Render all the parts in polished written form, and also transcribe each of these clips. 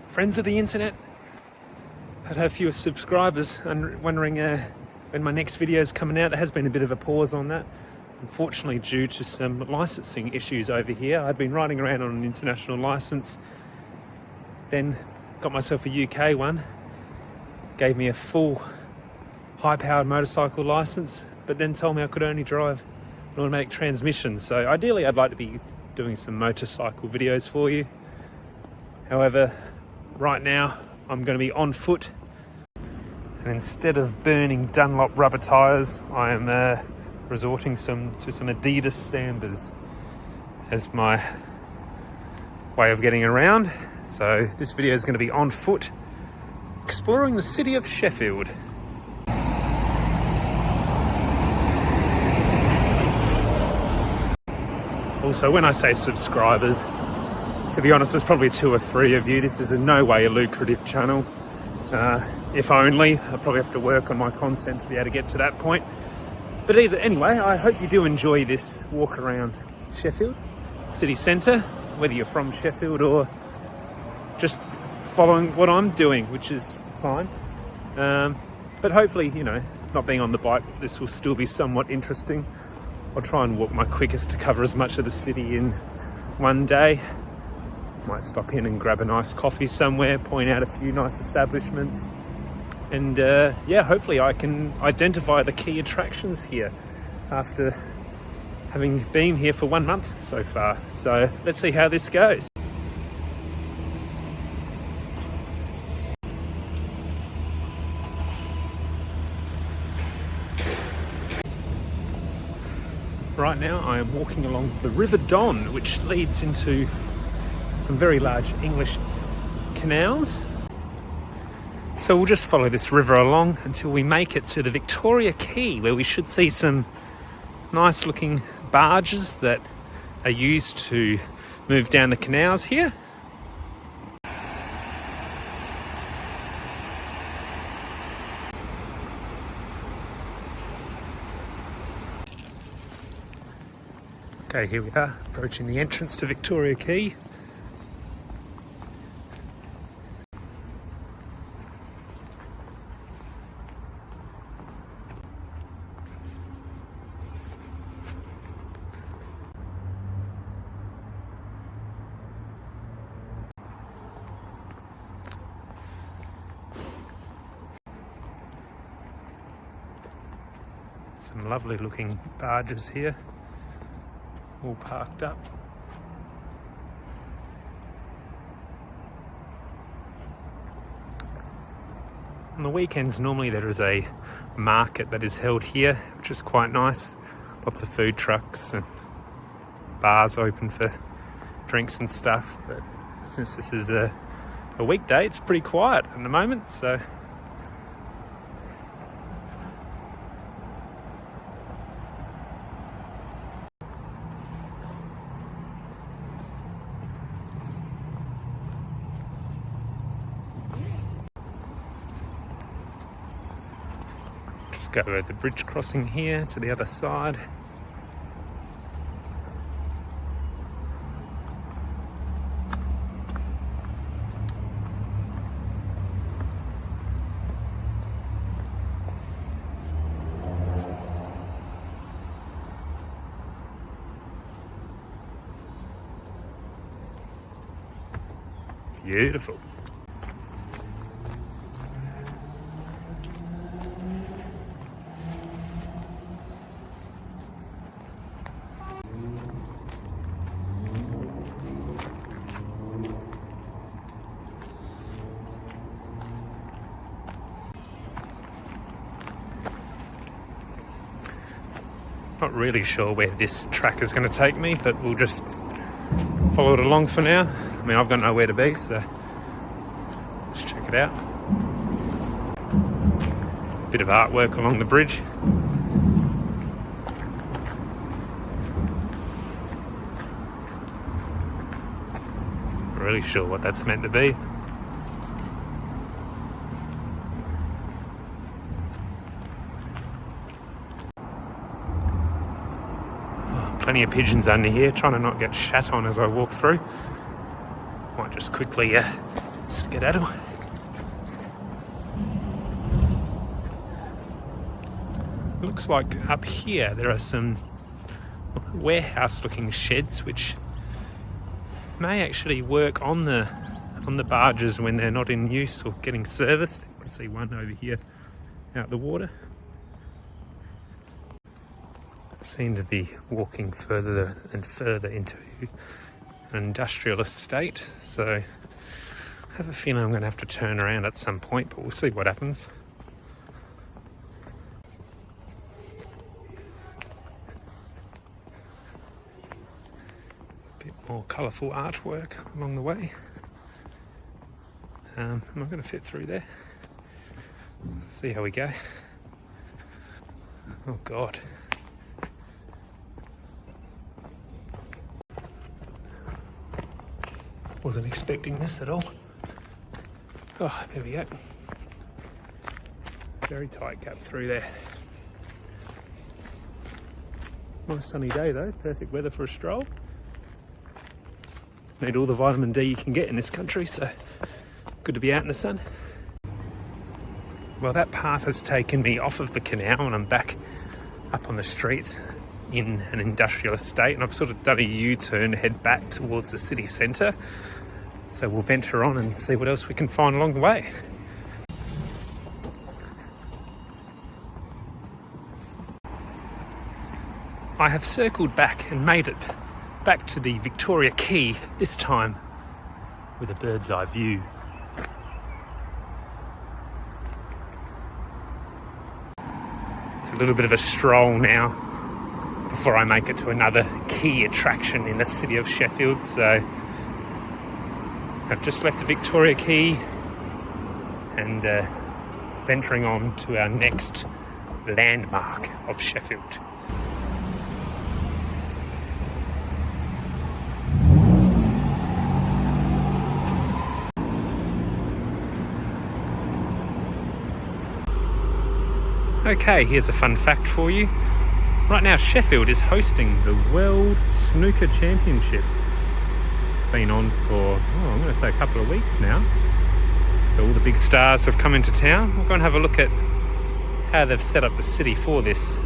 friends of the internet. I've had a few subscribers and wondering when my next video is coming out. There has been a bit of a pause on that, unfortunately due to some licensing issues over here. I'd been riding around on an international license, then got myself a UK one, gave me a full high-powered motorcycle license, but then told me I could only drive an automatic transmission. So ideally I'd like to be doing some motorcycle videos for you. However, right now I'm going to be on foot, and instead of burning Dunlop rubber tyres, I am resorting to some Adidas Sambas as my way of getting around. So this video is going to be on foot, exploring the city of Sheffield. Also, when I say subscribers, to be honest, there's probably 2 or 3 of you. This is in no way a lucrative channel. If only. I'll probably have to work on my content to be able to get to that point. But anyway, I hope you do enjoy this walk around Sheffield city centre, whether you're from Sheffield or just following what I'm doing, which is fine. But hopefully, you know, not being on the bike, this will still be somewhat interesting. I'll try and walk my quickest to cover as much of the city in one day. Might stop in and grab a nice coffee somewhere, point out a few nice establishments, and yeah, hopefully I can identify the key attractions here after having been here for 1 month so far. So let's see how this goes. Right now I am walking along the River Don, which leads into some very large English canals. So we'll just follow this river along until we make it to the Victoria Quay, where we should see some nice looking barges that are used to move down the canals here. Okay, here we are, approaching the entrance to Victoria Quay. Some lovely looking barges here, all parked up. On the weekends normally there is a market that is held here, which is quite nice. Lots of food trucks and bars open for drinks and stuff, but since this is a weekday, it's pretty quiet at the moment, so go over the bridge crossing here to the other side. Beautiful. Not really sure where this track is going to take me, but we'll just follow it along for now. I mean, I've got nowhere to be, so let's check it out. Bit of artwork along the bridge. Not really sure what that's meant to be. Plenty of pigeons under here, trying to not get shat on as I walk through. Might just quickly skedaddle. Looks like up here there are some warehouse looking sheds which may actually work on the barges when they're not in use or getting serviced. You can see one over here out the water. Seem to be walking further and further into an industrial estate, so I have a feeling I'm going to have to turn around at some point, but we'll see what happens. Bit more colourful artwork along the way. Am I going to fit through there? See how we go. Oh God. Wasn't expecting this at all. Oh, there we go. Very tight gap through there. Nice sunny day though, perfect weather for a stroll. Need all the vitamin D you can get in this country, so good to be out in the sun. Well, that path has taken me off of the canal and I'm back up on the streets in an industrial estate, and I've sort of done a U-turn to head back towards the city centre. So we'll venture on and see what else we can find along the way. I have circled back and made it back to the Victoria Quay, this time with a bird's eye view. It's a little bit of a stroll now before I make it to another key attraction in the city of Sheffield. So I've just left the Victoria Quay and venturing on to our next landmark of Sheffield. Okay, here's a fun fact for you. Right now Sheffield is hosting the World Snooker Championship. It's been on for, I'm going to say a couple of weeks now. So all the big stars have come into town. We'll go and have a look at how they've set up the city for this.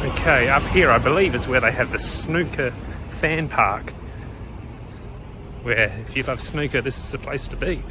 Okay, up here I believe is where they have the snooker fan park, where if you love snooker, this is the place to be.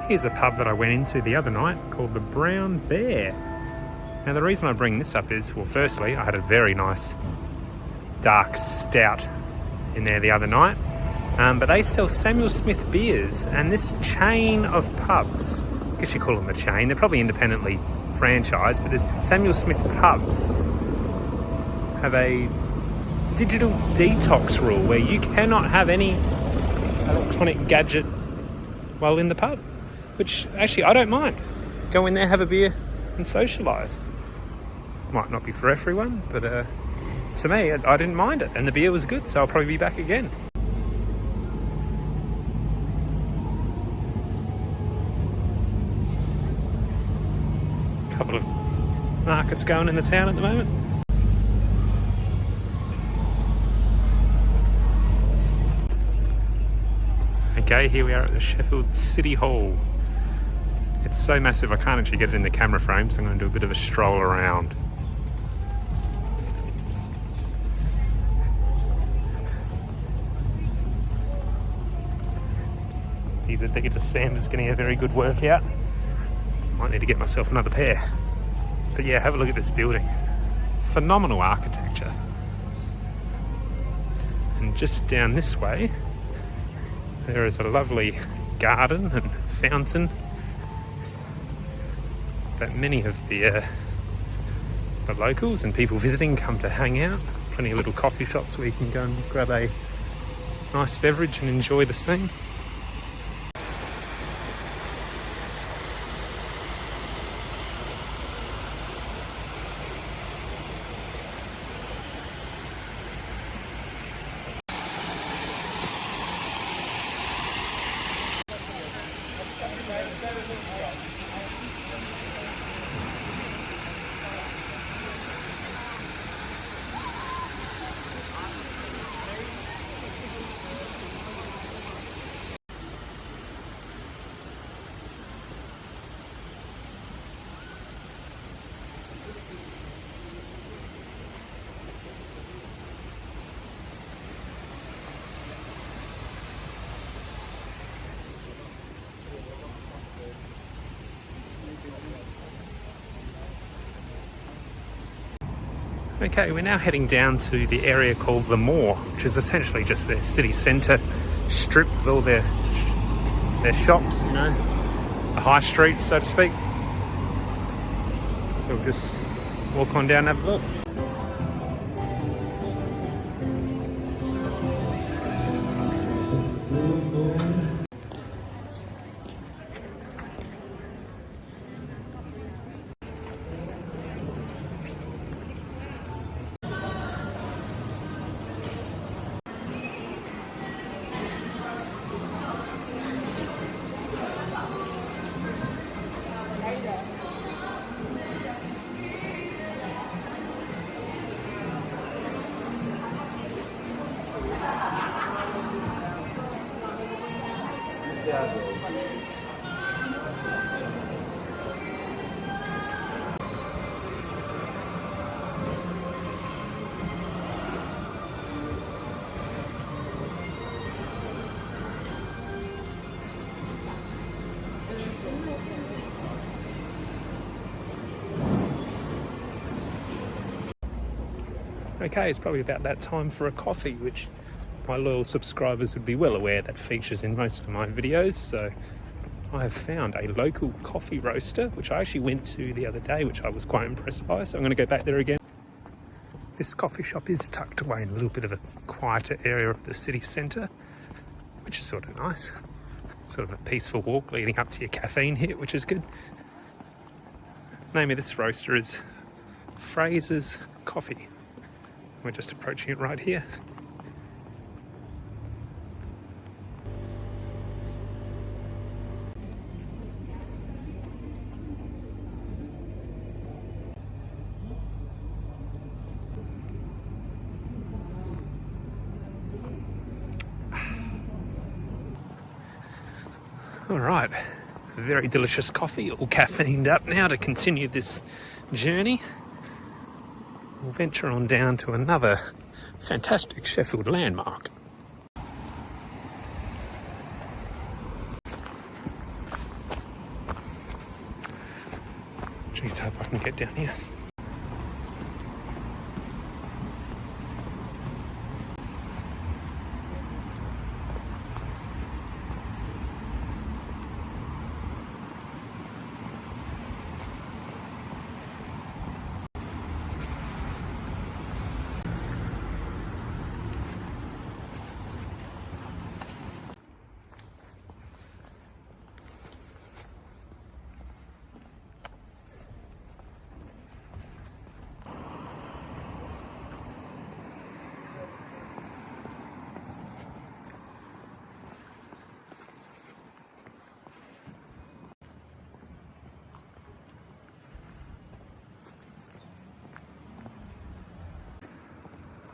Here's a pub that I went into the other night called the Brown Bear. Now the reason I bring this up is, well, firstly, I had a very nice dark stout in there the other night, but they sell Samuel Smith beers, and this chain of pubs, I guess you call them a chain, they're probably independently franchised, but there's Samuel Smith pubs have a digital detox rule where you cannot have any electronic gadget while in the pub. Which actually I don't mind. Go in there, have a beer and socialise. Might not be for everyone, but to me, I didn't mind it. And the beer was good, so I'll probably be back again. A couple of markets going in the town at the moment. Okay, here we are at the Sheffield City Hall. It's so massive I can't actually get it in the camera frame, so I'm going to do a bit of a stroll around. These Adidas Sanders getting a very good workout. Might need to get myself another pair. But yeah, have a look at this building. Phenomenal architecture. And just down this way, there is a lovely garden and fountain that many of the locals and people visiting come to hang out. Plenty of little coffee shops where you can go and grab a nice beverage and enjoy the scene. Okay, we're now heading down to the area called the Moor, which is essentially just their city centre strip with all their shops, you know, the high street, so to speak. So we'll just walk on down and have a look. Okay, it's probably about that time for a coffee, which my loyal subscribers would be well aware that features in most of my videos. So I have found a local coffee roaster, which I actually went to the other day, which I was quite impressed by. So I'm going to go back there again. This coffee shop is tucked away in a little bit of a quieter area of the city centre, which is sort of nice. Sort of a peaceful walk leading up to your caffeine hit, which is good. The name of this roaster is Fraser's Coffee. We're just approaching it right here. All right, very delicious coffee, all caffeined up now to continue this journey. We'll venture on down to another fantastic Sheffield landmark. Jeez, hope I can get down here.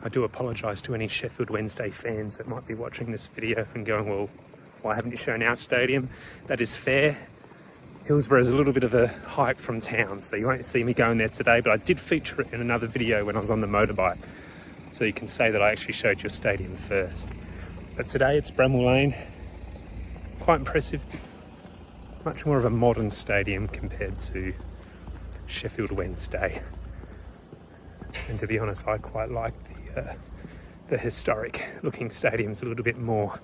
I do apologise to any Sheffield Wednesday fans that might be watching this video and going, well, why haven't you shown our stadium? That is fair. Hillsborough is a little bit of a hike from town, so you won't see me going there today, but I did feature it in another video when I was on the motorbike. So you can say that I actually showed your stadium first. But today it's Bramall Lane. Quite impressive. Much more of a modern stadium compared to Sheffield Wednesday. And to be honest, I quite like the historic looking stadiums a little bit more.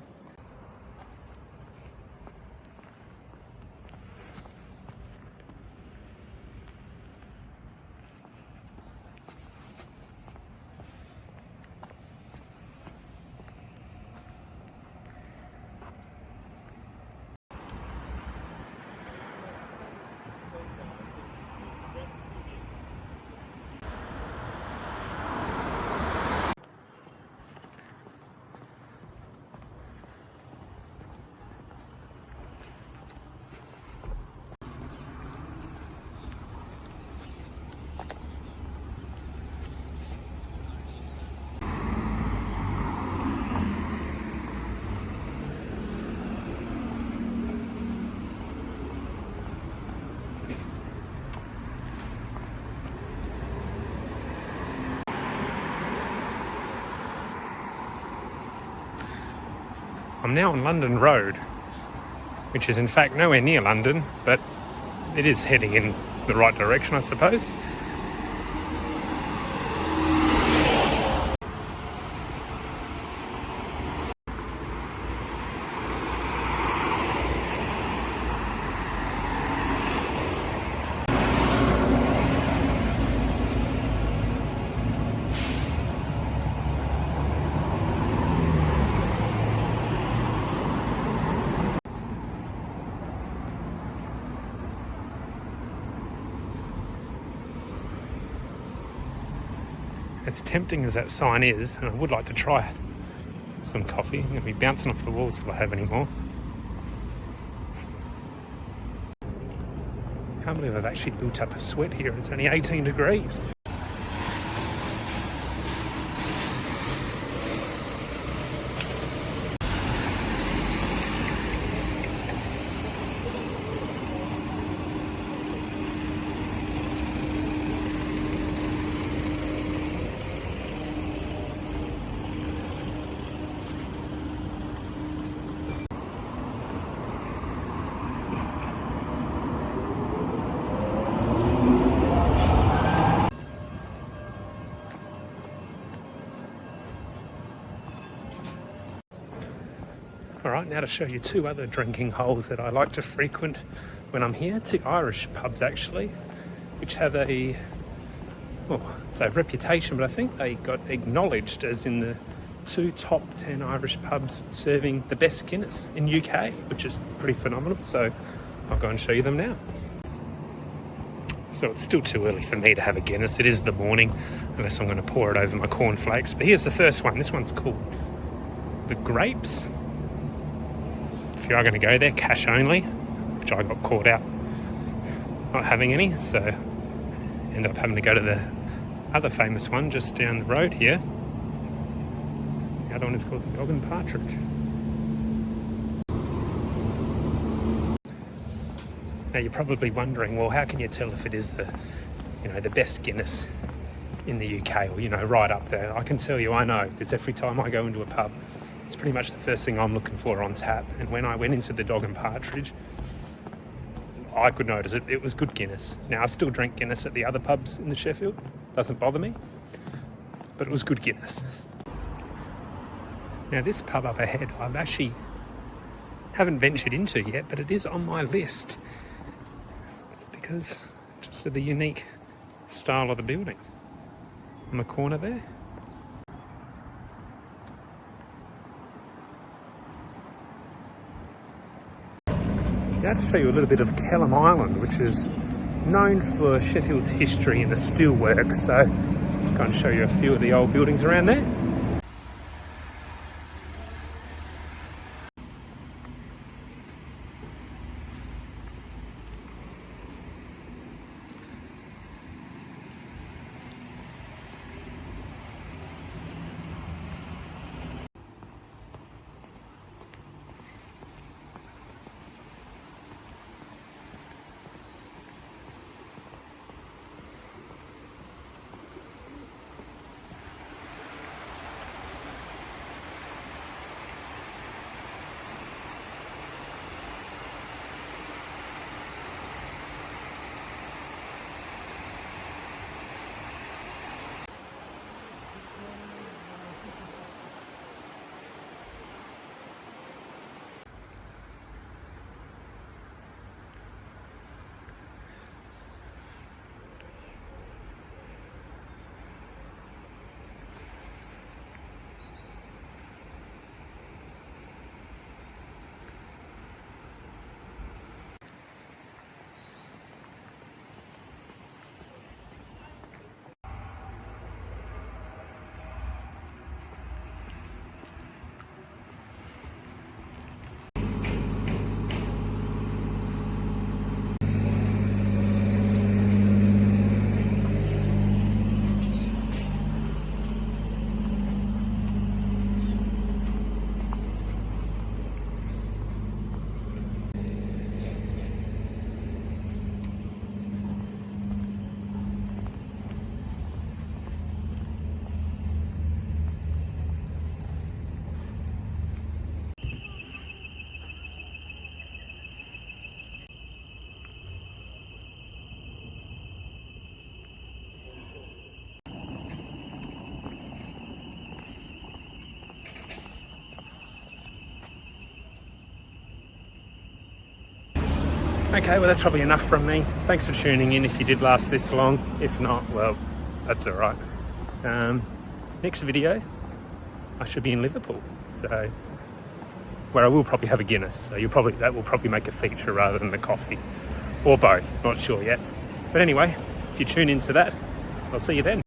I'm now on London Road, which is in fact nowhere near London, but it is heading in the right direction, I suppose. As tempting as that sign is, and I would like to try some coffee. I'm going to be bouncing off the walls if I have any more. Can't believe I've actually built up a sweat here. It's only 18 degrees. Alright, now to show you two other drinking holes that I like to frequent when I'm here. Two Irish pubs actually, which have a, well, it's a reputation, but I think they got acknowledged as in the 2 top 10 Irish pubs serving the best Guinness in UK, which is pretty phenomenal. So I'll go and show you them now. So it's still too early for me to have a Guinness. It is the morning, unless I'm going to pour it over my cornflakes. But here's the first one. This one's called the Grapes. If you are going to go there, cash only, which I got caught out not having any, so end up having to go to the other famous one just down the road here. The other one is called the Dog and Partridge. Now you're probably wondering, well, how can you tell if it is the, the best Guinness in the UK, or right up there? I can tell you, I know, because every time I go into a pub, it's pretty much the first thing I'm looking for on tap. And when I went into the Dog and Partridge, I could notice it. It was good Guinness. Now, I still drink Guinness at the other pubs in the Sheffield. Doesn't bother me. But it was good Guinness. Now, this pub up ahead, I've actually haven't ventured into yet, but it is on my list because just of the unique style of the building. On the corner there. Now to show you a little bit of Kelham Island, which is known for Sheffield's history in the steelworks. So I'm going to show you a few of the old buildings around there. Okay, well that's probably enough from me. Thanks for tuning in if you did last this long. If not, well, that's all right. Next video, I should be in Liverpool, so where I will probably have a Guinness. So that will probably make a feature rather than the coffee, or both. Not sure yet. But anyway, if you tune into that, I'll see you then.